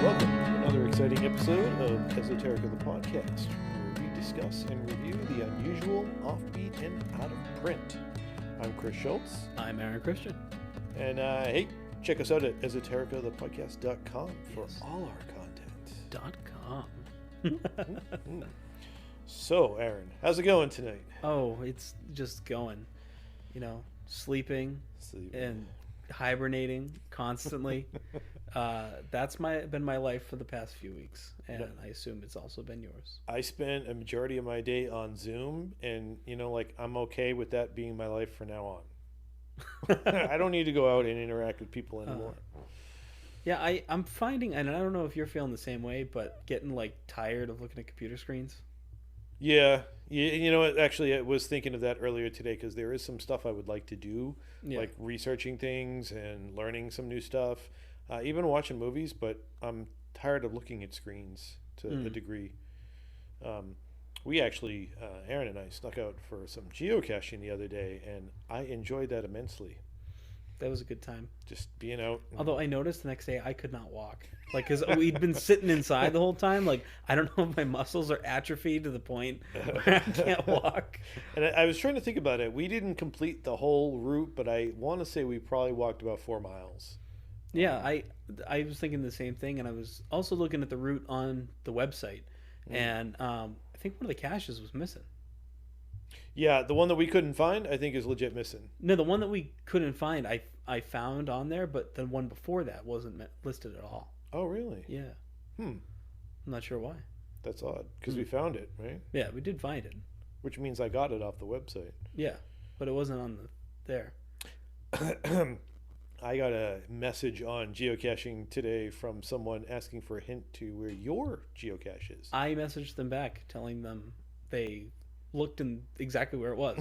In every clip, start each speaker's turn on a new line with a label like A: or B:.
A: Welcome to another exciting episode of Esoterica the podcast, where we discuss and review the unusual, offbeat, and out of print. I'm Chris Schultz.
B: I'm Aaron Christian.
A: And hey, check us out at esotericathepodcast.com for all our content.
B: .com.
A: So, Aaron, how's it going tonight?
B: Oh, it's just going. You know, sleeping. And hibernating constantly. That's been my life for the past few weeks, and I assume it's also been yours.
A: I spent a majority of my day on Zoom, and I'm okay with that being my life from now on. I don't need to go out and interact with people anymore.
B: Yeah, I'm finding, and I don't know if you're feeling the same way, but getting tired of looking at computer screens.
A: Yeah, actually, I was thinking of that earlier today because there is some stuff I would like to do, like researching things and learning some new stuff, even watching movies, but I'm tired of looking at screens to a degree. We actually, Aaron and I snuck out for some geocaching the other day, and I enjoyed that immensely.
B: That was a good time.
A: Just being out.
B: Although I noticed the next day I could not walk. Because we'd been sitting inside the whole time. I don't know if my muscles are atrophied to the point where I can't walk.
A: And I was trying to think about it. We didn't complete the whole route, but I want to say we probably walked about 4 miles.
B: Yeah, I was thinking the same thing. And I was also looking at the route on the website. And I think one of the caches was missing.
A: Yeah, the one that we couldn't find, I think, is legit missing.
B: No, the one that we couldn't find, I found on there, but the one before that wasn't listed at all.
A: Oh, really?
B: Yeah. I'm not sure why.
A: That's odd, because we found it, right?
B: Yeah, we did find it.
A: Which means I got it off the website.
B: Yeah, but it wasn't on there.
A: I got a message on geocaching today from someone asking for a hint to where your geocache is.
B: I messaged them back telling them they looked in exactly where it was.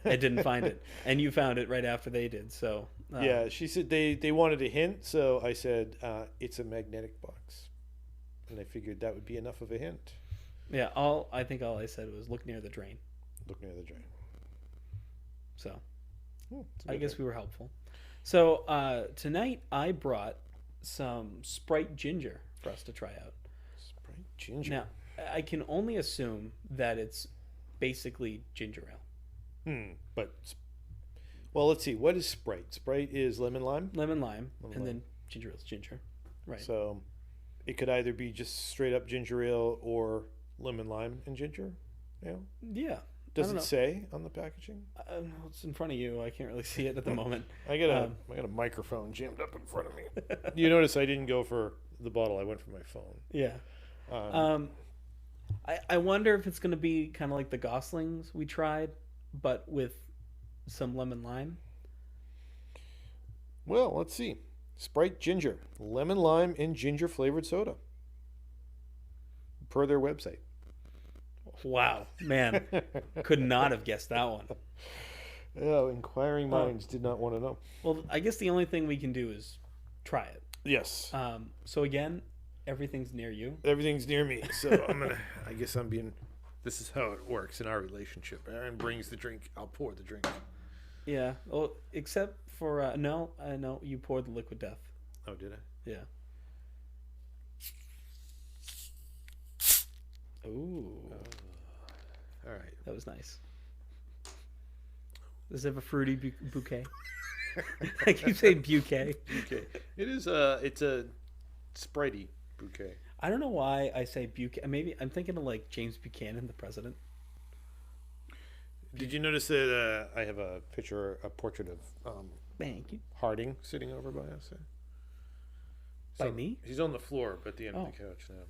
B: I didn't find it, and you found it right after they did. So
A: yeah, she said they wanted a hint, so I said it's a magnetic box, and I figured that would be enough of a hint.
B: Yeah, I think all I said was look near the drain.
A: Look near the drain.
B: So I guess we were helpful. So tonight I brought some Sprite Ginger for us to try out.
A: Sprite Ginger.
B: Now I can only assume that it's basically ginger ale.
A: But well, let's see. What is Sprite? Sprite is lemon lime,
B: and then ginger ale is ginger, right?
A: So it could either be just straight up ginger ale or lemon lime and ginger ale.
B: Yeah.
A: Does it say on the packaging?
B: It's in front of you. I can't really see it at the moment.
A: I got a microphone jammed up in front of me. You notice I didn't go for the bottle. I went for my phone.
B: Yeah. I wonder if it's going to be kind of like the Goslings we tried, but with some lemon lime.
A: Well, let's see. Sprite Ginger, lemon lime and ginger flavored soda, per their website.
B: Wow, man, could not have guessed that one.
A: Oh, inquiring minds did not want to know.
B: Well, I guess the only thing we can do is try it.
A: Yes.
B: So again, everything's near you.
A: Everything's near me, so I guess I'm being. This is how it works in our relationship. Aaron brings the drink. I'll pour the drink.
B: Yeah. Well, except for no, you poured the liquid death.
A: Oh, did I?
B: Yeah. Ooh.
A: All right.
B: That was nice. Does it have a fruity bouquet? I keep saying bouquet.
A: Bouquet. It is. It's a Spritey bouquet.
B: I don't know why I say bouquet. Maybe I'm thinking of James Buchanan, the president.
A: Did you notice that I have a portrait of
B: Thank you.
A: Harding sitting over by us?
B: By me?
A: He's on the floor, but at the end of the couch now.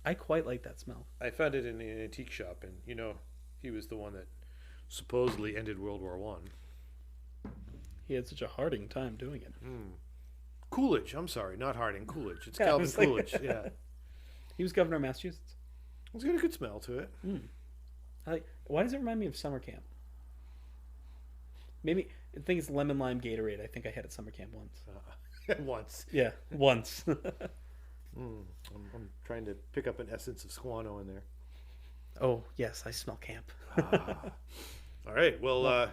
B: I quite like that smell.
A: I found it in an antique shop, and he was the one that supposedly ended World War One.
B: He had such a Harding time doing it.
A: Coolidge. I'm sorry, not Harding. Coolidge. It's Calvin Coolidge. Yeah.
B: He was governor of Massachusetts.
A: It's got a good smell to it.
B: Why does it remind me of summer camp? Maybe I think it's lemon lime Gatorade. I think I had at summer camp once.
A: Once.
B: Yeah, once.
A: I'm trying to pick up an essence of Squano in there.
B: Oh, yes, I smell camp.
A: All right, well,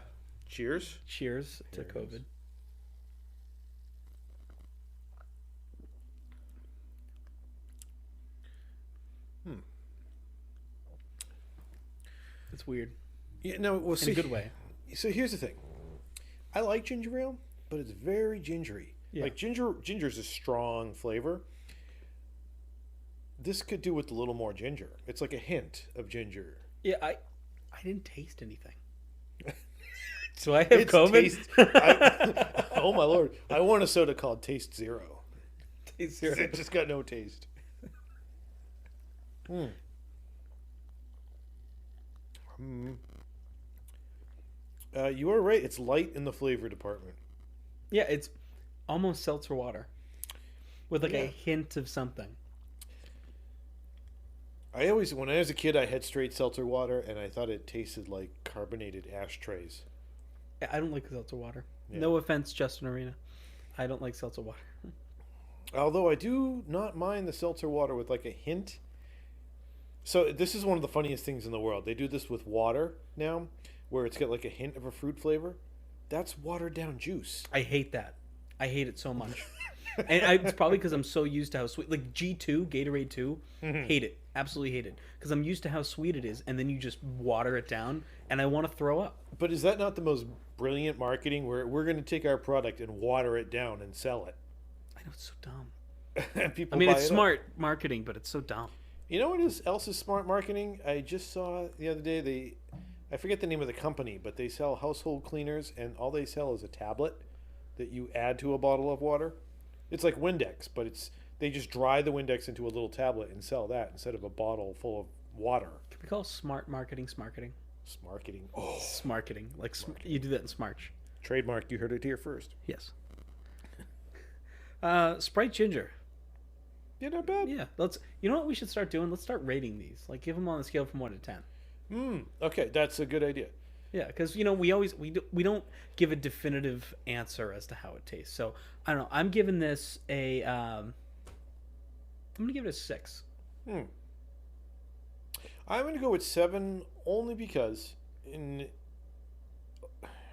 A: cheers.
B: Cheers to COVID. It's weird.
A: Yeah, no, well,
B: in a good way.
A: So here's the thing. I like ginger ale, but it's very gingery. Yeah. Like ginger's a strong flavor. This could do with a little more ginger. It's like a hint of ginger.
B: Yeah, I didn't taste anything. So I have COVID.
A: Oh my Lord! I want a soda called Taste Zero.
B: Taste Zero.
A: It just got no taste. You are right. It's light in the flavor department.
B: Yeah, it's almost seltzer water with like a hint of something.
A: When I was a kid, I had straight seltzer water, and I thought it tasted like carbonated ashtrays.
B: I don't like seltzer water. Yeah. No offense, Justin Arena. I don't like seltzer water.
A: Although I do not mind the seltzer water with like a hint. So this is one of the funniest things in the world. They do this with water now, where it's got like a hint of a fruit flavor. That's watered down juice.
B: I hate that. I hate it so much. And it's probably because I'm so used to how sweet, like G2, Gatorade 2, hate it. Absolutely hate it. Because I'm used to how sweet it is, and then you just water it down, and I want to throw up.
A: But is that not the most brilliant marketing, where we're going to take our product and water it down and sell it?
B: I know, it's so dumb.
A: It's
B: smart marketing, but it's so dumb.
A: You know what else is smart marketing? I just saw the other day, I forget the name of the company, but they sell household cleaners, and all they sell is a tablet that you add to a bottle of water. It's like Windex, but they just dry the Windex into a little tablet and sell that instead of a bottle full of water.
B: Can we call smart marketing smarketing?
A: Smarketing. Oh.
B: Smarketing. Like you do that in Smarch.
A: Trademark. You heard it here first.
B: Yes. Sprite Ginger.
A: Yeah, not bad.
B: Yeah. You know what we should start doing? Let's start rating these. Like give them on a scale from 1 to 10.
A: Okay, that's a good idea.
B: Yeah, because we don't give a definitive answer as to how it tastes. So I don't know. I'm giving this I'm gonna give it a 6.
A: I'm gonna go with 7 only because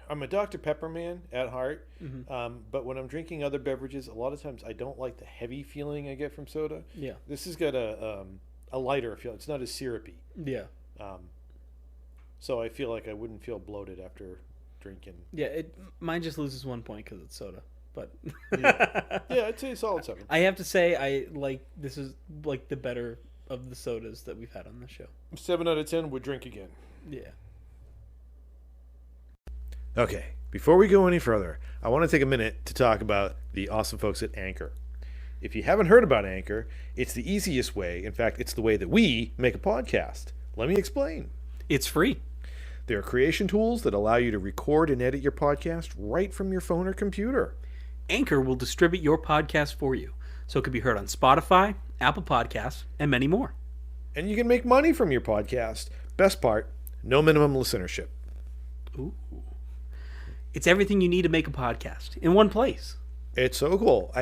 A: I'm a Dr. Pepper man at heart. But when I'm drinking other beverages, a lot of times I don't like the heavy feeling I get from soda.
B: Yeah,
A: this has got a lighter feel. It's not as syrupy.
B: Yeah.
A: So I feel like I wouldn't feel bloated after drinking.
B: Yeah, mine just loses 1 point because it's soda. But
A: yeah, I'd say a solid 7.
B: I have to say, this is like the better of the sodas that we've had on the show.
A: 7 out of 10 would drink again.
B: Yeah.
A: Okay, before we go any further, I want to take a minute to talk about the awesome folks at Anchor. If you haven't heard about Anchor, it's the easiest way. In fact, it's the way that we make a podcast. Let me explain.
B: It's free.
A: There are creation tools that allow you to record and edit your podcast right from your phone or computer.
B: Anchor will distribute your podcast for you, so it can be heard on Spotify, Apple Podcasts, and many more.
A: And you can make money from your podcast. Best part, no minimum listenership.
B: Ooh. It's everything you need to make a podcast in one place.
A: It's so cool.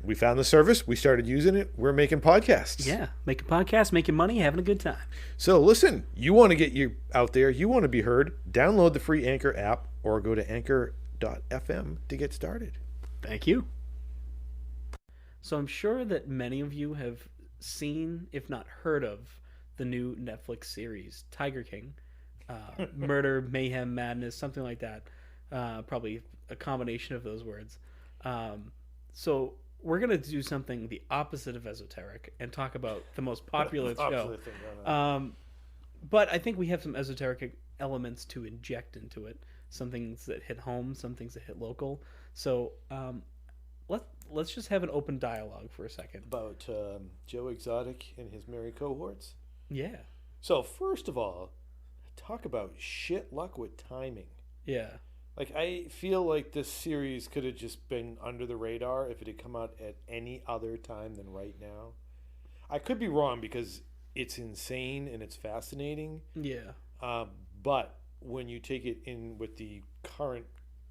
A: We found the service. We started using it. We're making podcasts.
B: Yeah, making podcasts, making money, having a good time.
A: So listen, you want to get you out there. You want to be heard. Download the free Anchor app or go to anchor.fm to get started.
B: Thank you. So I'm sure that many of you have seen, if not heard of, the new Netflix series, Tiger King. Murder, mayhem, madness, something like that. Probably a combination of those words. So we're going to do something the opposite of esoteric and talk about the most popular show. But I think we have some esoteric elements to inject into it. Some things that hit home, some things that hit local. So let's just have an open dialogue for a second.
A: About Joe Exotic and his merry cohorts?
B: Yeah.
A: So first of all, talk about shit luck with timing.
B: Yeah.
A: Like, I feel like this series could have just been under the radar if it had come out at any other time than right now. I could be wrong because it's insane and it's fascinating.
B: Yeah.
A: But when you take it in with the current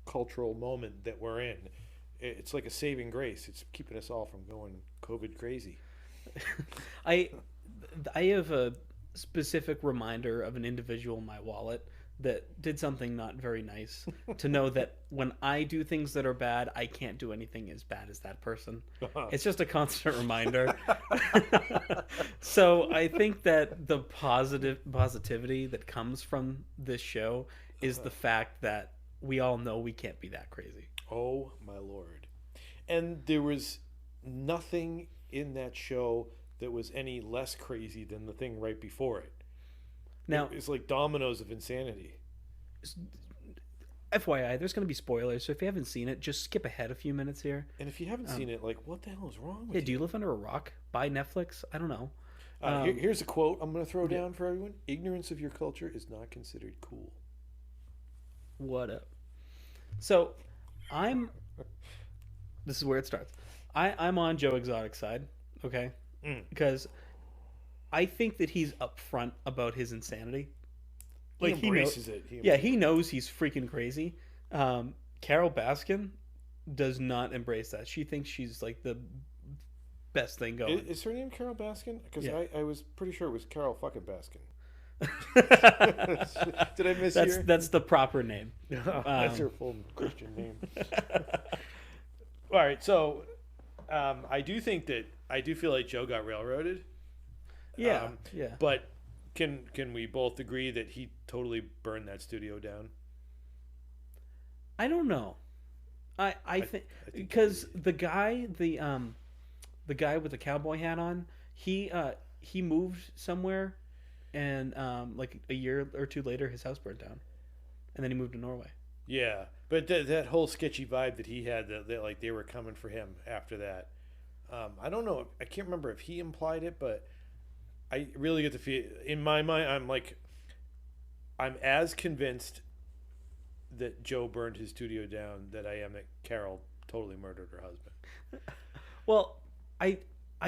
A: cultural moment that we're in, it's like a saving grace. It's keeping us all from going COVID crazy.
B: I have a specific reminder of an individual in my wallet that did something not very nice to know that when I do things that are bad, I can't do anything as bad as that person. It's just a constant reminder. So I think that the positivity that comes from this show is the fact that we all know we can't be that crazy.
A: Oh my Lord. And there was nothing in that show that was any less crazy than the thing right before it. Now, it's like dominoes of insanity.
B: FYI, there's going to be spoilers, so if you haven't seen it, just skip ahead a few minutes here.
A: And if you haven't seen it, like, what the hell is wrong with
B: you? Do you live under a rock? Buy Netflix? I don't know.
A: Here's a quote I'm going to throw down for everyone. Ignorance of your culture is not considered cool.
B: What up? So, this is where it starts. I'm on Joe Exotic's side, okay? Because I think that he's upfront about his insanity.
A: Like, he embraces it.
B: He knows he's freaking crazy. Carole Baskin does not embrace that. She thinks she's like the best thing going.
A: Is her name Carole Baskin? Because I was pretty sure it was Carole Fucking Baskin. Did I miss you?
B: That's the proper name.
A: That's her full Christian name. All right, so I do feel like Joe got railroaded.
B: Yeah.
A: But can we both agree that he totally burned that studio down?
B: I don't know. I think because the guy with the cowboy hat on, he moved somewhere, and like a year or two later, his house burned down, and then he moved to Norway.
A: Yeah, but that whole sketchy vibe that he had, that like they were coming for him after that. I don't know. I can't remember if he implied it, but I really get the feel in my mind. I'm as convinced that Joe burned his studio down that I am that Carole totally murdered her husband.
B: Well, I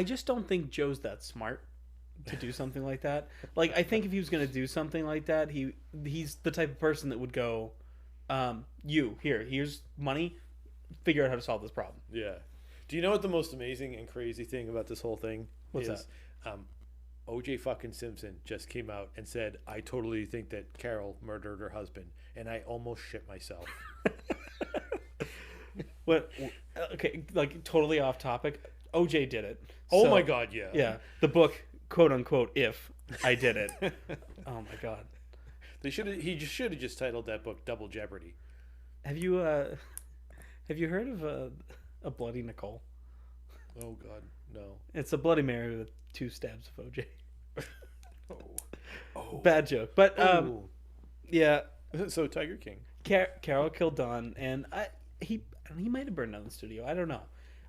B: just don't think Joe's that smart to do something like that. Like, I think if he was going to do something like that, he's the type of person that would go, here's money, figure out how to solve this problem.
A: Yeah. Do you know what the most amazing and crazy thing about this whole thing
B: is?
A: What's that? OJ fucking Simpson just came out and said, I totally think that Carole murdered her husband, and I almost shit myself.
B: What? Okay, like totally off topic. OJ did it.
A: Oh my God, yeah.
B: Yeah, the book, quote unquote, If I Did It. Oh my God.
A: He should have just titled that book Double Jeopardy.
B: Have you heard of a Bloody Nicole?
A: Oh God, no.
B: It's a Bloody Mary with 2 stabs of OJ.
A: Oh.
B: Bad joke, but yeah.
A: So Tiger King.
B: Carole killed Don, and he might have burned down the studio. I don't know.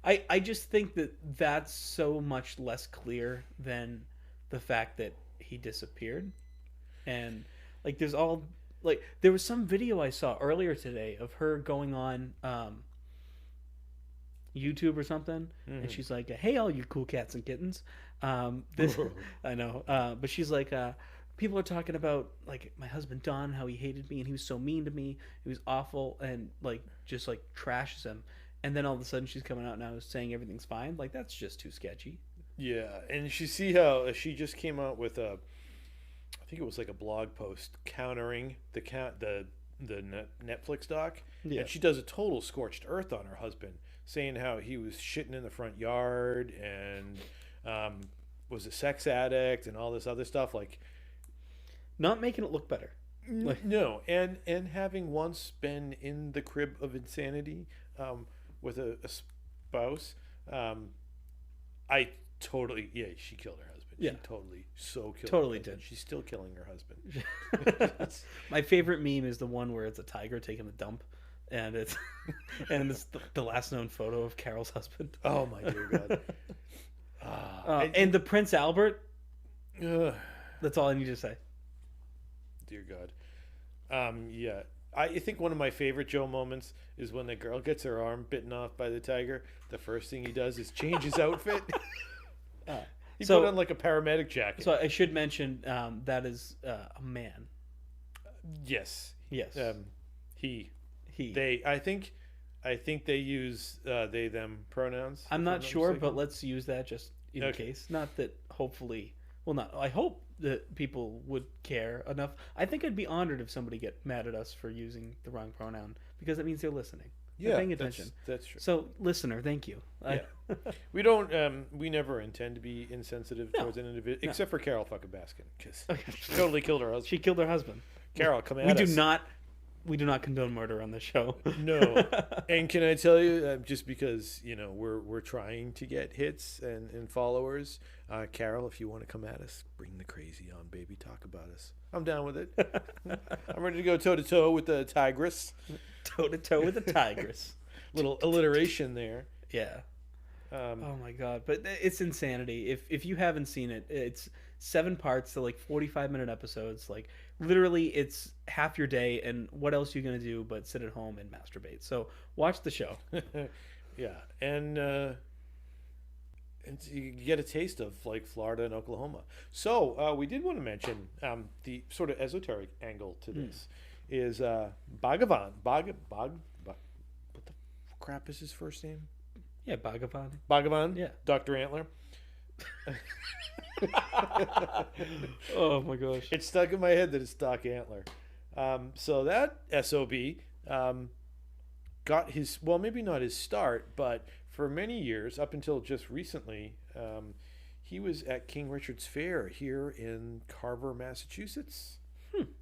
B: I just think that that's so much less clear than the fact that he disappeared, and like there was some video I saw earlier today of her going on YouTube or something, and she's like, "Hey, all you cool cats and kittens." I know, but she's like, people are talking about like my husband Don, how he hated me and he was so mean to me, he was awful, and like just like trashes him. And then all of a sudden she's coming out now saying everything's fine. Like, that's just too sketchy.
A: Yeah, and you see how she just came out with I think it was like a blog post countering the Netflix doc. Yeah. And she does a total scorched earth on her husband, saying how he was shitting in the front yard and was a sex addict and all this other stuff. Like,
B: not making it look better.
A: No, and having once been in the crib of insanity with a spouse, I totally, she killed her husband.
B: Yeah.
A: She totally killed
B: totally
A: her husband.
B: did.
A: She's still killing her husband.
B: My favorite meme is the one where it's a tiger taking a dump, and it's the last known photo of Carole's husband.
A: Oh my dear God.
B: And the Prince Albert. That's all I need to say.
A: Dear God. Yeah. I think one of my favorite Joe moments is when the girl gets her arm bitten off by the tiger. The first thing he does is change his outfit. He put on like a paramedic jacket.
B: So I should mention that is a man.
A: Yes.
B: Yes.
A: He. They. I think they use they them pronouns.
B: I'm not sure, but let's use that just in case. Not that hopefully well, not. I hope that people would care enough. I think I'd be honored if somebody get mad at us for using the wrong pronoun because that means they're listening. They're paying attention.
A: That's true.
B: So, listener, thank you.
A: Yeah. We don't. We never intend to be insensitive towards an individual, except for Carole Fucking Baskin, because she totally killed her husband.
B: She killed her husband.
A: Carole, come at us.
B: We do not condone murder on this show.
A: No. And can I tell you, just because we're trying to get hits and followers, Carole, if you want to come at us, bring the crazy on, baby. Talk about us. I'm down with it. I'm ready to go toe to toe with the tigress.
B: Toe to toe with the tigress.
A: Little alliteration there.
B: Yeah. Oh my god! But it's insanity. If you haven't seen it, it's 7 parts. They're like 45-minute episodes. Like literally, it's half your day. And what else are you gonna do but sit at home and masturbate? So watch the show.
A: Yeah, and you get a taste of like Florida and Oklahoma. So we did want to mention the sort of esoteric angle to this is Bhagavan. What the crap is his first name?
B: Yeah, Bhagavan.
A: Bhagavan?
B: Yeah.
A: Dr. Antler.
B: Oh my gosh.
A: It's stuck in my head that it's Doc Antler. So that SOB got his, well, maybe not his start, but for many years, up until just recently, he was at King Richard's Fair here in Carver, Massachusetts.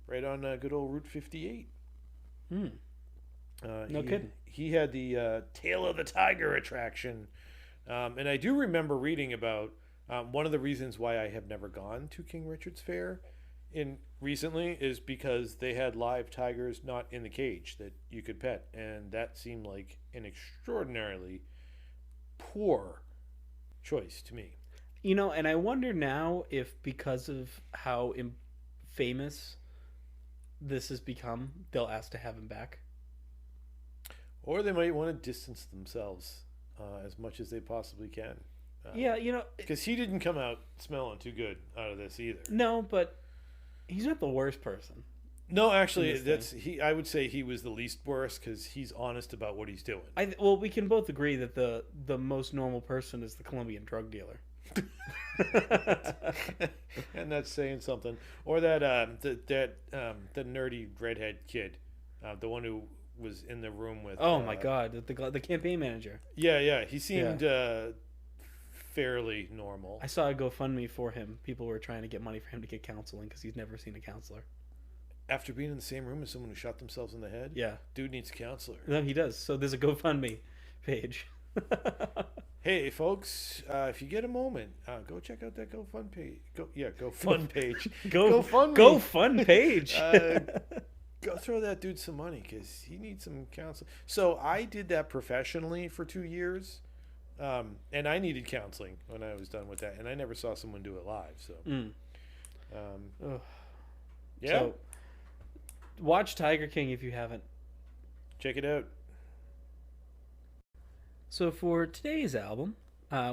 A: Right on good old Route 58.
B: No kidding.
A: He had the Tail of the Tiger attraction. And I do remember reading about one of the reasons why I have never gone to King Richard's Fair recently is because they had live tigers not in the cage that you could pet. And that seemed like an extraordinarily poor choice to me.
B: And I wonder now if because of how famous this has become, they'll ask to have him back.
A: Or they might want to distance themselves as much as they possibly can.
B: Yeah,
A: because he didn't come out smelling too good out of this either.
B: No, but he's not the worst person.
A: No, actually, I would say he was the least worst because he's honest about what he's doing.
B: Well, we can both agree that the most normal person is the Colombian drug dealer.
A: And that's saying something. Or that the nerdy redhead kid, the one who was in the room with.
B: Oh my God, the campaign manager.
A: Yeah, he seemed fairly normal.
B: I saw a GoFundMe for him. People were trying to get money for him to get counseling because he's never seen a counselor.
A: After being in the same room as someone who shot themselves in the head?
B: Yeah.
A: Dude needs a counselor.
B: No, he does. So there's a GoFundMe page.
A: Hey, folks, if you get a moment, go check out that GoFund page. GoFund page.
B: GoFund page.
A: Go throw that dude some money because he needs some counseling. So I did that professionally for 2 years, and I needed counseling when I was done with that, and I never saw someone do it live. So, yeah.
B: So, watch Tiger King if you haven't.
A: Check it out.
B: So for today's album,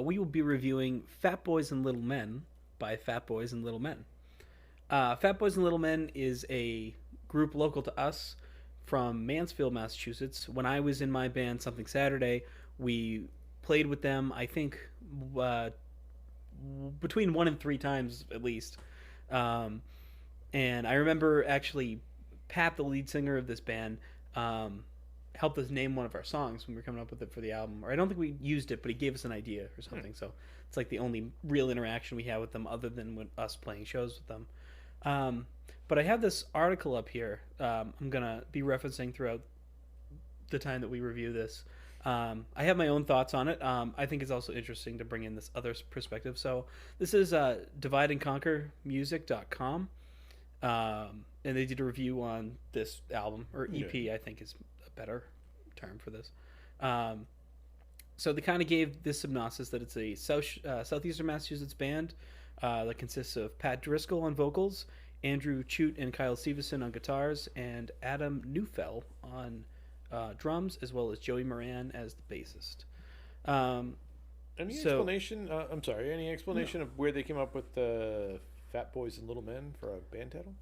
B: we will be reviewing Fat Boys and Little Men by Fat Boys and Little Men. Fat Boys and Little Men is a group local to us from Mansfield, Massachusetts. When I was in my band Something Saturday, we played with them, I think, between 1 and 3 times at least. And I remember actually Pat, the lead singer of this band, helped us name one of our songs when we were coming up with it for the album. Or I don't think we used it, but he gave us an idea or something. So it's like the only real interaction we had with them other than with us playing shows with them. But I have this article up here I'm going to be referencing throughout the time that we review this. I have my own thoughts on it. I think it's also interesting to bring in this other perspective. So this is divideandconquermusic.com. And they did a review on this album, or EP, I think is a better term for this. So they kind of gave this synopsis that it's a southeastern Massachusetts band that consists of Pat Driscoll on vocals, Andrew Chute and Kyle Severson on guitars, and Adam Neufeld on drums, as well as Joey Moran as the bassist.
A: Any explanation? I'm sorry. Any explanation of where they came up with the Fat Boys and Little Men for a band title?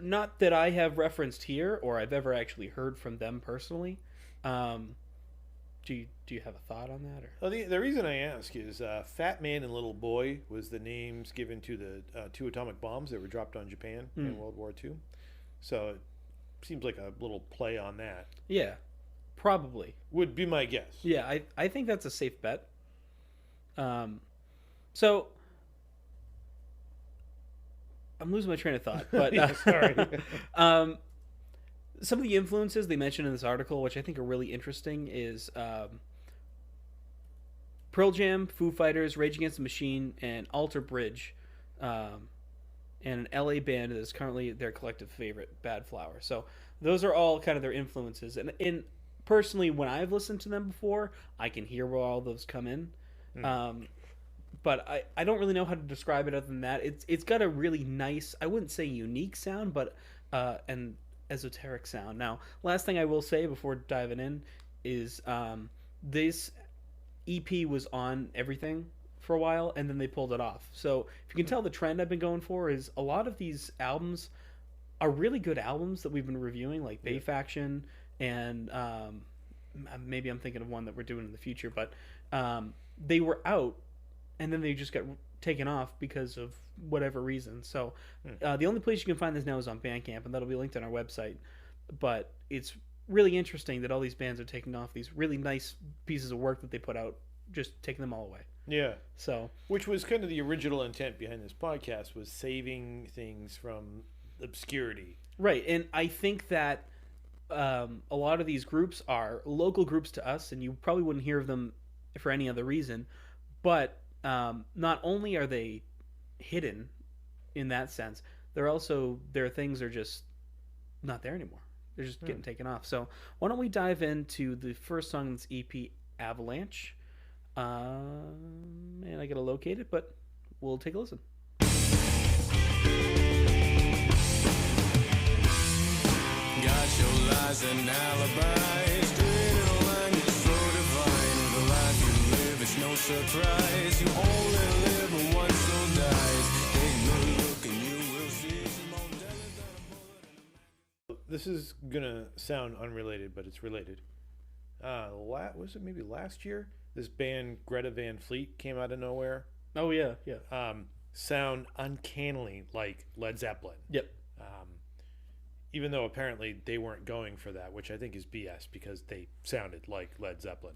B: Not that I have referenced here, or I've ever actually heard from them personally. Do you have a thought on that? Or?
A: Well, the reason I ask is Fat Man and Little Boy was the names given to the 2 atomic bombs that were dropped on Japan in World War II. So it seems like a little play on that.
B: Yeah, probably.
A: Would be my guess.
B: Yeah, I think that's a safe bet. So I'm losing my train of thought, but
A: sorry.
B: Some of the influences they mentioned in this article, which I think are really interesting, is Pearl Jam, Foo Fighters, Rage Against the Machine, and Alter Bridge, and an LA band that is currently their collective favorite, Bad Flower. So those are all kind of their influences. And personally, when I've listened to them before, I can hear where all those come in. But I don't really know how to describe it other than that. It's got a really nice, I wouldn't say unique sound, but an esoteric sound. Now, last thing I will say before diving in is this EP was on everything for a while, and then they pulled it off. So if you can tell, the trend I've been going for is a lot of these albums are really good albums that we've been reviewing, like Bay Faction, and maybe I'm thinking of one that we're doing in the future, but they were out, and then they just got taken off because of whatever reason. So the only place you can find this now is on Bandcamp, and that'll be linked on our website. But it's really interesting that all these bands are taking off these really nice pieces of work that they put out, just taking them all away.
A: Yeah.
B: So,
A: which was kind of the original intent behind this podcast, was saving things from obscurity.
B: Right, and I think that a lot of these groups are local groups to us, and you probably wouldn't hear of them for any other reason. But not only are they hidden in that sense, they're also, their things are just not there anymore. They're just getting taken off. So why don't we dive into the first song in this EP, Avalanche. And I gotta locate it, but we'll take a listen.
C: Got your lies and alibis, created a line that's so divine. The life you live is no surprise. You only live once, so dies. Take no look and you will see some more deadly than a bullet.
A: This is gonna sound unrelated, but it's related. Was it maybe last year? This band Greta Van Fleet came out of nowhere.
B: Oh yeah.
A: Sound uncannily like Led Zeppelin.
B: Yep.
A: Even though apparently they weren't going for that, which I think is BS because they sounded like Led Zeppelin.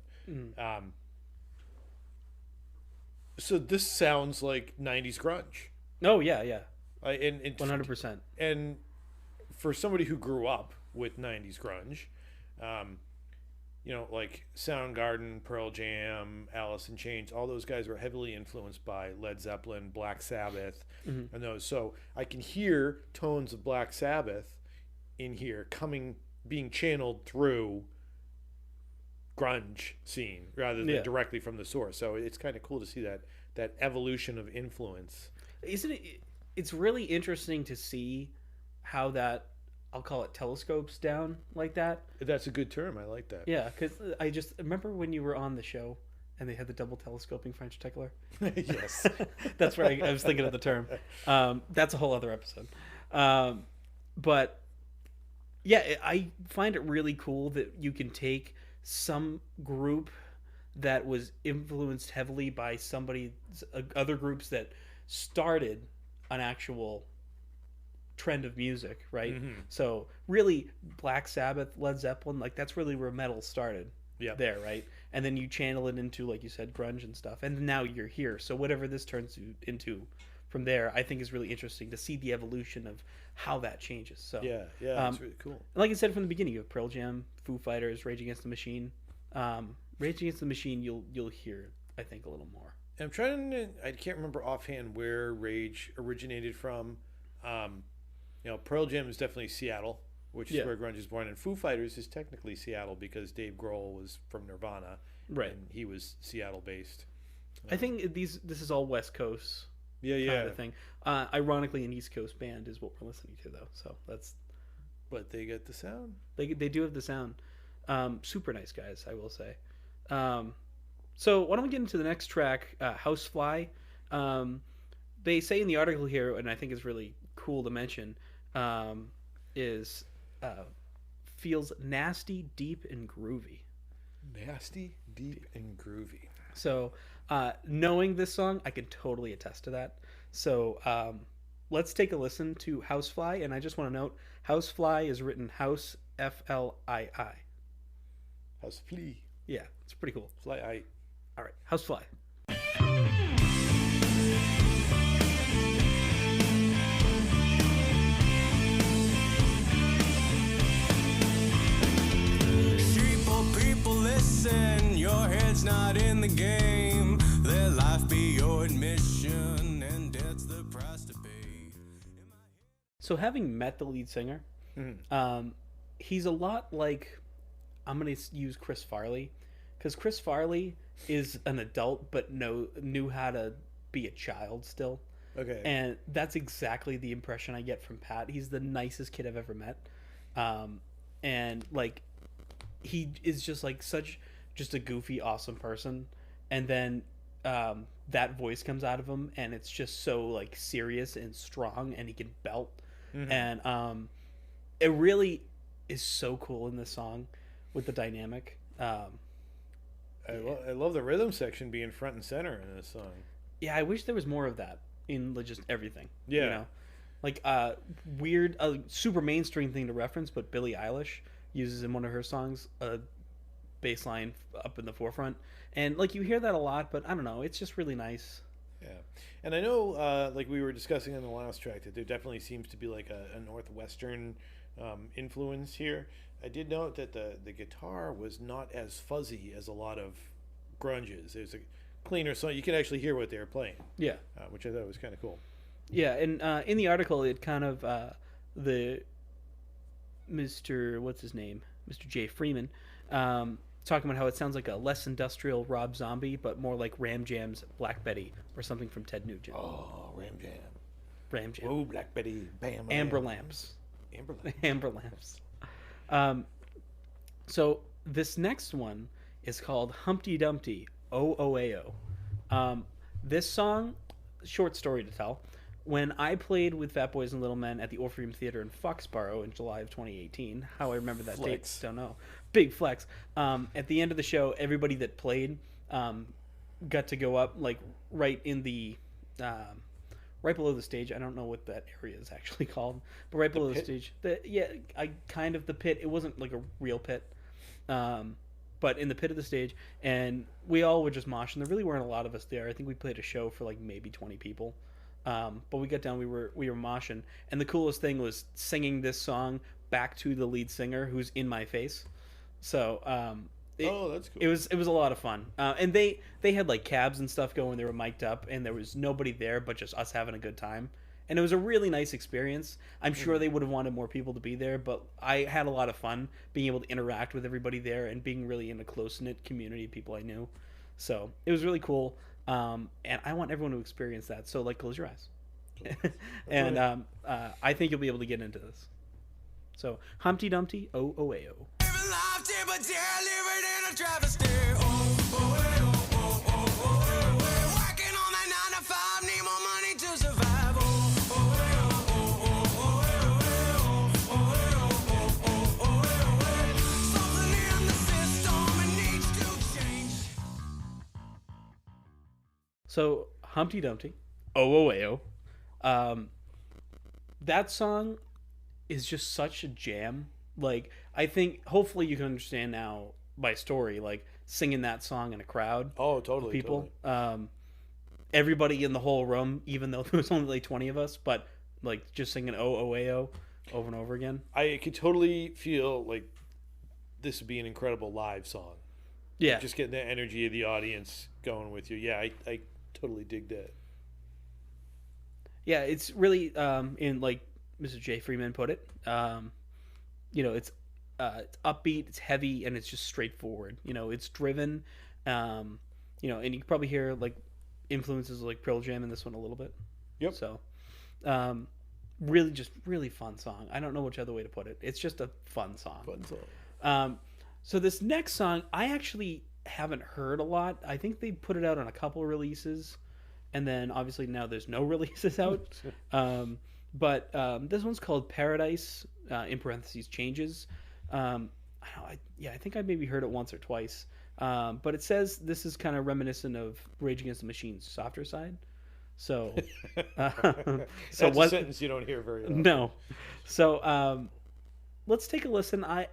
A: So this sounds like 90s grunge.
B: Oh yeah.
A: And
B: 100%.
A: And for somebody who grew up with 90s grunge, like Soundgarden, Pearl Jam, Alice in Chains, all those guys were heavily influenced by Led Zeppelin, Black Sabbath, and those. So I can hear tones of Black Sabbath in here being channeled through grunge scene rather than directly from the source. So it's kind of cool to see that evolution of influence.
B: Isn't it? It's really interesting to see how that, I'll call it, telescopes down like that.
A: That's a good term. I like that.
B: Yeah, because I just remember when you were on the show and they had the double telescoping French tickler.
A: Yes.
B: That's where I was thinking of the term. That's a whole other episode. But yeah, I find it really cool that you can take some group that was influenced heavily by other groups that started an actual trend of music, right? So really Black Sabbath, Led Zeppelin, like that's really where metal started. There, right? And then you channel it into, like you said, grunge and stuff, and now you're here. So whatever this turns into from there, I think is really interesting to see the evolution of how that changes. So
A: yeah, it's really cool.
B: Like I said from the beginning, you have Pearl Jam, Foo Fighters, Rage Against the Machine. Rage Against the Machine, you'll hear, I think, a little more.
A: I can't remember offhand where Rage originated from. Pearl Jam is definitely Seattle, which is where grunge is born, and Foo Fighters is technically Seattle because Dave Grohl was from Nirvana,
B: right?
A: And he was Seattle based.
B: I think this is all West Coast, kind of thing. Ironically, an East Coast band is what we're listening to, though. So that's.
A: But they get the sound.
B: They do have the sound. Super nice guys, I will say. So why don't we get into the next track, Housefly? They say in the article here, and I think it's really cool to mention, feels nasty, deep, and groovy.
A: Nasty, deep, and groovy.
B: So, knowing this song, I can totally attest to that. So, let's take a listen to Housefly. And I just want to note, Housefly is written House Flii.
A: House flea.
B: Yeah, it's pretty cool.
A: Fly I.
B: All right, Housefly.
C: Listen, your head's not in the game. Let life be your admission, and debt's the price to pay.
B: So having met the lead singer, he's a lot like, I'm going to use Chris Farley, because Chris Farley is an adult but knew how to be a child still.
A: Okay.
B: And that's exactly the impression I get from Pat. He's the nicest kid I've ever met. And like, he is just like just a goofy, awesome person. And then that voice comes out of him, and it's just so like serious and strong, and he can belt. And it really is so cool in this song with the dynamic. I
A: love the rhythm section being front and center in this song.
B: Yeah, I wish there was more of that in just everything.
A: Yeah.
B: You know? Like weird, super mainstream thing to reference, but Billie Eilish uses in one of her songs a bass line up in the forefront, and like you hear that a lot, but I don't know, it's just really nice.
A: Yeah. And I know like we were discussing in the last track that there definitely seems to be like a northwestern influence here. I did note that the guitar was not as fuzzy as a lot of grunges. There's a cleaner song, you can actually hear what they were playing.
B: Yeah.
A: Which I thought was kind of cool.
B: Yeah. And in the article it kind of the Mr. what's his name, Mr. J. Freeman, talking about how it sounds like a less industrial Rob Zombie, but more like Ram Jam's Black Betty or something from Ted Nugent.
A: Oh, Ram Jam.
B: Ram Jam.
A: Oh, Black Betty. Bam.
B: Amber Lamps.
A: Amber Lamps.
B: Amber Lamps. So this next one is called Humpty Dumpty, OOAO. This song, short story to tell. When I played with Fat Boys and Little Men at the Orpheum Theater in Foxborough in July of 2018, how I remember that date, don't know. Big flex. At the end of the show, everybody that played got to go up like right in the right below the stage. I don't know what that area is actually called, but right below the stage. The pit. It wasn't like a real pit, but in the pit of the stage, and we all were just moshing. There really weren't a lot of us there. I think we played a show for like maybe 20 people. But we got down, we were moshing, and the coolest thing was singing this song back to the lead singer who's in my face. So
A: that's cool.
B: It was a lot of fun. And they had like cabs and stuff going. They were mic'd up, and there was nobody there but just us having a good time. And it was a really nice experience. I'm sure they would have wanted more people to be there, but I had a lot of fun being able to interact with everybody there and being really in a close-knit community of people I knew. So it was really cool. And I want everyone to experience that. So, like, close your eyes. And I think you'll be able to get into this. So, Humpty Dumpty, OOAO. So, Humpty Dumpty, OOAO. That song is just such a jam. Like, I think, hopefully you can understand now my story, like, singing that song in a crowd.
A: Oh, totally.
B: People.
A: Totally.
B: Everybody in the whole room, even though there was only like 20 of us, but, like, just singing OOAO over and over again.
A: I could totally feel like this would be an incredible live song.
B: Yeah.
A: Like, just getting the energy of the audience going with you. Yeah, I totally dig that.
B: Yeah, it's really in like Mr. J. Freeman put it. It's upbeat, it's heavy, and it's just straightforward. It's driven. And you can probably hear like influences like Pearl Jam in this one a little bit.
A: Yep.
B: So, really fun song. I don't know which other way to put it. It's just a fun song. So this next song, I actually haven't heard a lot. I think they put it out on a couple releases, and then obviously now there's no releases out. But this one's called Paradise in parentheses Changes. I think I maybe heard it once or twice. But it says this is kind of reminiscent of Rage Against the Machine's softer side. So,
A: That's a sentence you don't hear very often.
B: No. So, let's take a listen. I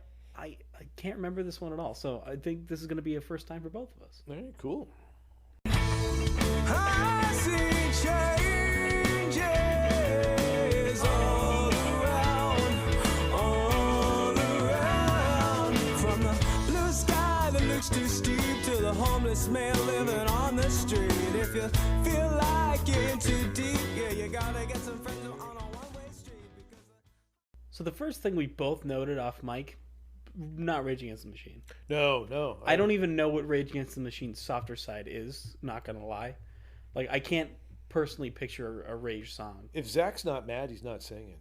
B: can't remember this one at all. So I think this is going to be a first time for both of us.
A: All right, cool.
C: I see changes all around. From the blue sky that looks too steep to the homeless man living on the street. If you feel like you're in too deep, yeah, you gotta get some friends on a one-way street.
B: So the first thing we both noted off mic, not Rage Against the Machine.
A: No.
B: I don't even know what Rage Against the Machine's softer side is, not going to lie. Like, I can't personally picture a Rage song.
A: If Zach's not mad, he's not singing.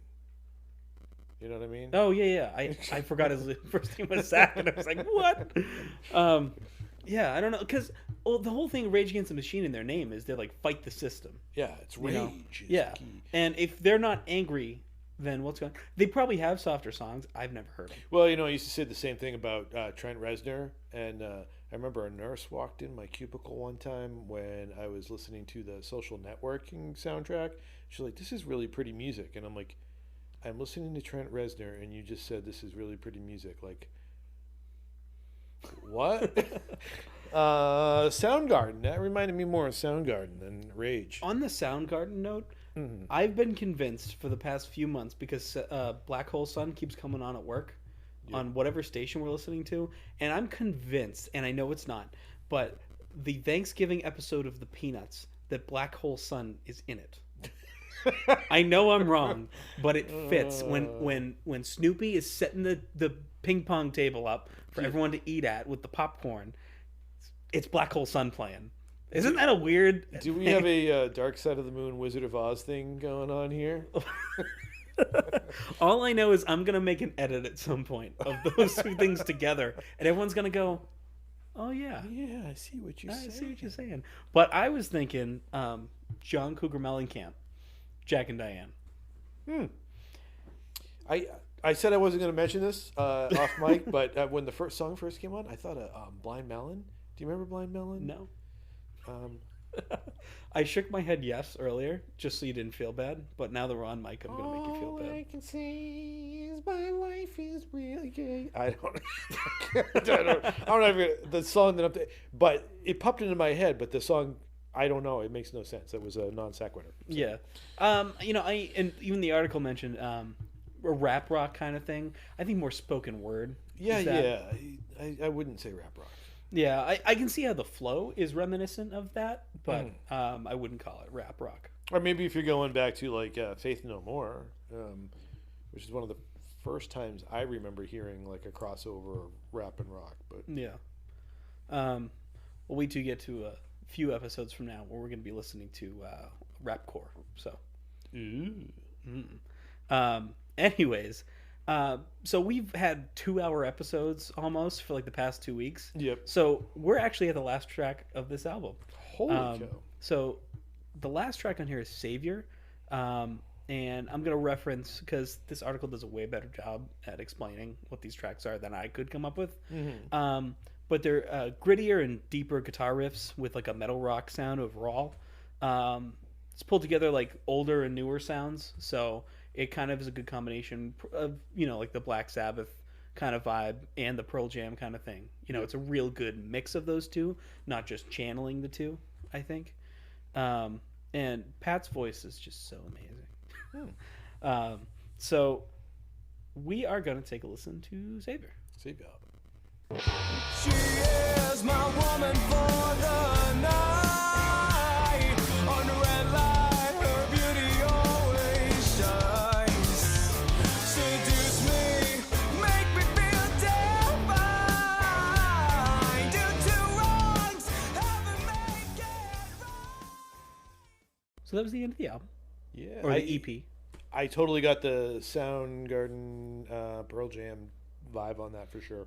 A: You know what I mean?
B: Oh, yeah. I forgot his first name was Zach, and I was like, what? Yeah, I don't know. Because the whole thing, Rage Against the Machine in their name is they, like, fight the system.
A: Yeah, it's rage.
B: Yeah. And if they're not angry, then what's going on? They probably have softer songs. I've never heard them.
A: Well, I used to say the same thing about Trent Reznor. And I remember a nurse walked in my cubicle one time when I was listening to the Social Networking soundtrack. She's like, this is really pretty music. And I'm like, I'm listening to Trent Reznor, and you just said this is really pretty music. Like, what? Soundgarden. That reminded me more of Soundgarden than Rage.
B: On the Soundgarden note, I've been convinced for the past few months because Black Hole Sun keeps coming on at work on whatever station we're listening to, and I'm convinced, and I know it's not, but the Thanksgiving episode of The Peanuts, that Black Hole Sun is in it. I know I'm wrong, but it fits when Snoopy is setting the ping pong table up for everyone to eat at with the popcorn. It's Black Hole Sun playing. Isn't that a weird...
A: Do we have a Dark Side of the Moon Wizard of Oz thing going on here?
B: All I know is I'm going to make an edit at some point of those two things together, and everyone's going to go, oh, yeah.
A: Yeah, I see what you're saying.
B: I see what you're saying. But I was thinking John Cougar Mellencamp, Jack and Diane.
A: I said I wasn't going to mention this off mic, but when the song first came on, I thought of Blind Melon. Do you remember Blind Melon?
B: No. I shook my head yes earlier, just so you didn't feel bad. But now that we're on mic, I'm going to make you feel bad.
A: All I can say is my life is really gay. I don't know if the song that but it popped into my head. But the song, I don't know. It makes no sense. It was a non sequitur. So.
B: Yeah. And even the article mentioned a rap rock kind of thing. I think more spoken word.
A: Yeah. I wouldn't say rap rock.
B: Yeah, I can see how the flow is reminiscent of that, but I wouldn't call it rap rock.
A: Or maybe if you're going back to like Faith No More, which is one of the first times I remember hearing like a crossover of rap and rock. But
B: yeah, we'll wait till you get to a few episodes from now where we're going to be listening to rapcore. So, anyways. So we've had 2-hour episodes almost for like the past 2 weeks.
A: Yep.
B: So we're actually at the last track of this album.
A: Holy cow.
B: So the last track on here is Savior. And I'm going to reference, because this article does a way better job at explaining what these tracks are than I could come up with. But they're grittier and deeper guitar riffs with like a metal rock sound overall. It's pulled together like older and newer sounds. So it kind of is a good combination of, like the Black Sabbath kind of vibe and the Pearl Jam kind of thing. It's a real good mix of those two, not just channeling the two, I think. And Pat's voice is just so amazing. So we are going to take a listen to Savior.
A: Savior.
C: She is my woman for the night. On the red light, her beauty always shines. Seduce me, make me feel divine. Do two wrongs, heaven make it right.
B: So that was the end of the album.
A: Yeah.
B: Or the EP.
A: I totally got the Soundgarden Pearl Jam vibe on that for sure.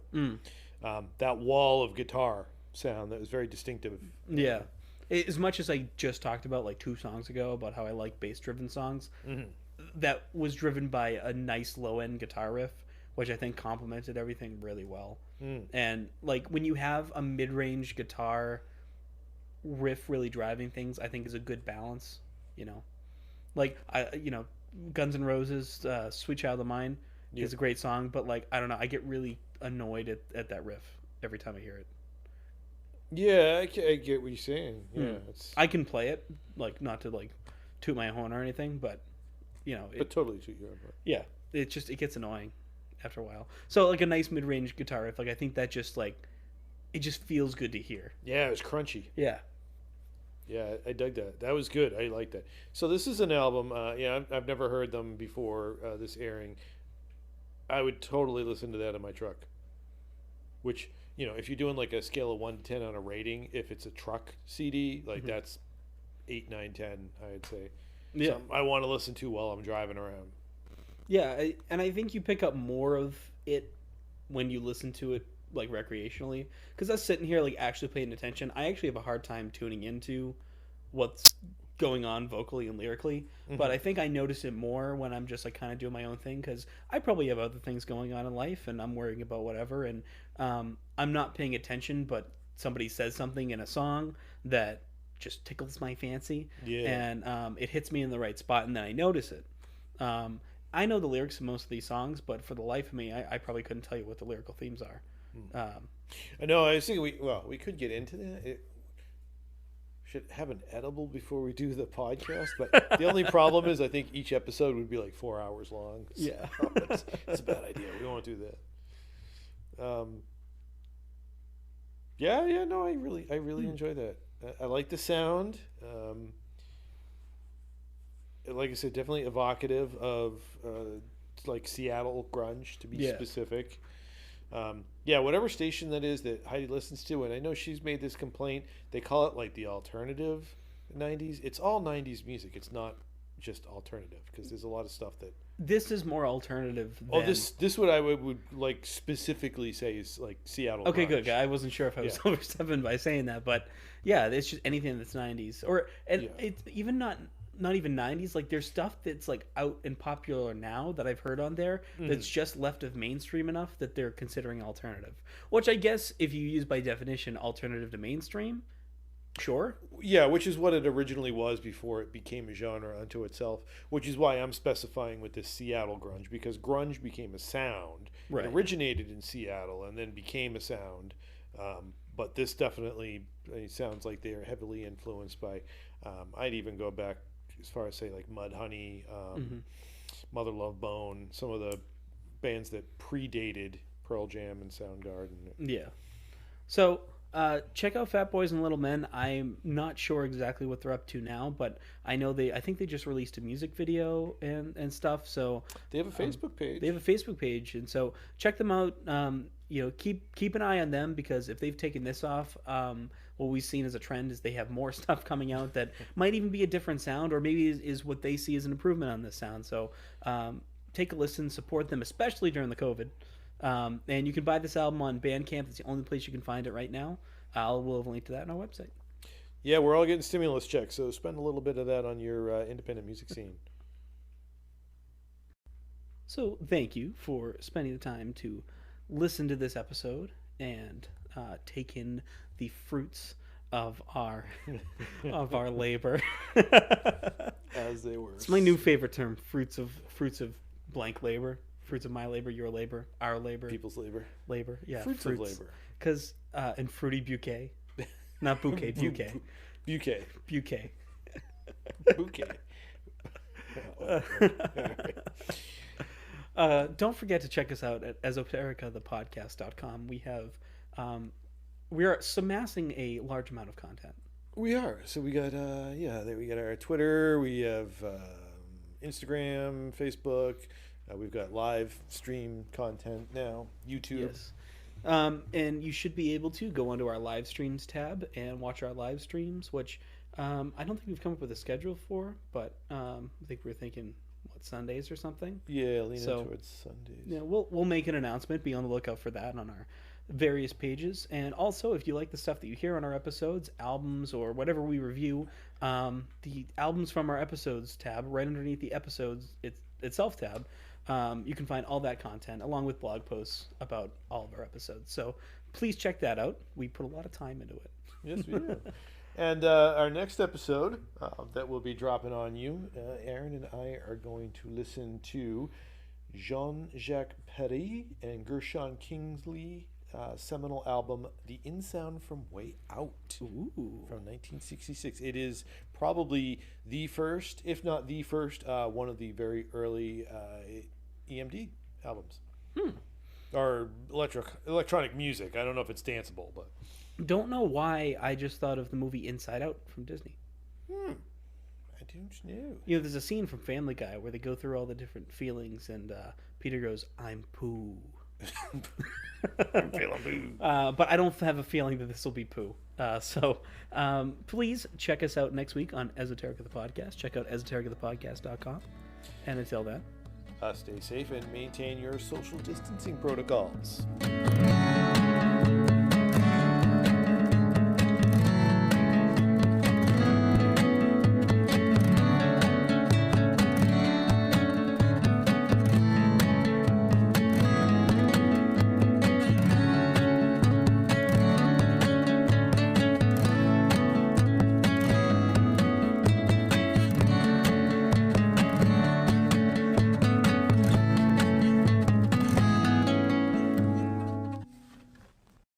A: That wall of guitar sound that was very distinctive.
B: Yeah. As much as I just talked about like 2 songs ago about how I like bass-driven songs, that was driven by a nice low-end guitar riff, which I think complemented everything really well. And like when you have a mid-range guitar riff really driving things, I think is a good balance. You know, like Guns N' Roses, "Sweet Child of Mine" is a great song, but like I don't know, I get really annoyed at that riff every time I hear it.
A: Yeah, I get what you're saying. Yeah,
B: I can play it, like not to like toot my horn or anything, but
A: but totally toot your horn.
B: Yeah, it gets annoying after a while. So like a nice mid-range guitar riff, like I think that just like it just feels good to hear.
A: Yeah, it was crunchy.
B: Yeah.
A: Yeah, I dug that. That was good. I like that. So this is an album. I've never heard them before this airing. I would totally listen to that in my truck. Which, if you're doing like a scale of 1 to 10 on a rating, if it's a truck CD, like that's 8, 9, 10, I'd say.
B: Yeah.
A: Something I want to listen to while I'm driving around.
B: Yeah, and I think you pick up more of it when you listen to it like recreationally, because us sitting here like actually paying attention, I actually have a hard time tuning into what's going on vocally and lyrically. But I think I notice it more when I'm just like kind of doing my own thing, because I probably have other things going on in life and I'm worrying about whatever, and I'm not paying attention, but somebody says something in a song that just tickles my fancy, and it hits me in the right spot, and then I notice it. I know the lyrics of most of these songs, but for the life of me, I probably couldn't tell you what the lyrical themes are.
A: I know. I was thinking we could get into that. Should have an edible before we do the podcast, but the only problem is I think each episode would be like 4 hours long. So
B: Yeah,
A: it's a bad idea. We won't do that. No, I really enjoy that. I like the sound. Like I said, definitely evocative of like Seattle grunge, to be specific. Whatever station that is that Heidi listens to, and I know she's made this complaint, they call it like the alternative 90s. It's all 90s music. It's not just alternative, because there's a lot of stuff that...
B: This is more alternative than...
A: this what I would like specifically say is like Seattle
B: Okay,
A: grunge.
B: good. I wasn't sure if I was overstepping by saying that, but yeah, it's just anything that's 90s. It's even not even 90s, like there's stuff that's like out and popular now that I've heard on there that's just left of mainstream enough that they're considering alternative, which I guess if you use by definition alternative to mainstream, sure.
A: Yeah, which is what it originally was before it became a genre unto itself, which is why I'm specifying with this Seattle grunge, because grunge became a sound.
B: Right.
A: It originated in Seattle and then became a sound, but this definitely sounds like they are heavily influenced by, I'd even go back as far as say like Mudhoney, Mother Love Bone, some of the bands that predated Pearl Jam and Soundgarden.
B: Yeah. So check out Fat Boys and Little Men. I'm not sure exactly what they're up to now, but I think they just released a music video and stuff. So
A: they have a Facebook page.
B: They have a Facebook page, and so check them out. Keep an eye on them, because if they've taken this off, what we've seen as a trend is they have more stuff coming out that might even be a different sound, or maybe is what they see as an improvement on this sound. So take a listen, support them, especially during the COVID. And you can buy this album on Bandcamp. It's the only place you can find it right now. We'll have a link to that on our website.
A: Yeah, we're all getting stimulus checks, so spend a little bit of that on your independent music scene.
B: So thank you for spending the time to listen to this episode and take in the fruits of our labor.
A: As they were.
B: It's my new favorite term: fruits of blank labor. Fruits of my labor, your labor, our labor,
A: people's labor.
B: Yeah,
A: fruits of labor.
B: Because and fruity bouquet, not bouquet, bouquet,
A: bouquet,
B: bouquet,
A: bouquet.
B: Don't forget to check us out at esotericathepodcast.com. We are amassing a large amount of content.
A: We are. So we got we got our Twitter, we have Instagram, Facebook, we've got live stream content now, YouTube.
B: Yes. And you should be able to go onto our live streams tab and watch our live streams, which I don't think we've come up with a schedule for, but I think we're thinking Sundays or something.
A: Yeah, leaning towards Sundays.
B: Yeah, we'll make an announcement. Be on the lookout for that on our various pages. And also, if you like the stuff that you hear on our episodes, albums, or whatever we review, the albums from our episodes tab, right underneath the episodes itself tab, You can find all that content along with blog posts about all of our episodes. So please check that out. We put a lot of time into it.
A: Yes, we do. And our next episode that will be dropping on you, Aaron and I are going to listen to Jean-Jacques Perry and Gershon Kingsley seminal album, The In Sound from Way Out,
B: Ooh.
A: from 1966. It is probably the first, if not the first, one of the very early EMD albums. Or electronic music. I don't know if it's danceable, but...
B: Don't know why I just thought of the movie Inside Out from Disney.
A: I don't know.
B: You know, there's a scene from Family Guy where they go through all the different feelings, and Peter goes, "I'm poo."
A: I'm feeling poo.
B: But I don't have a feeling that this will be poo. So please check us out next week on Esoterica the Podcast. Check out esotericthepodcast.com. And until then,
A: Stay safe and maintain your social distancing protocols.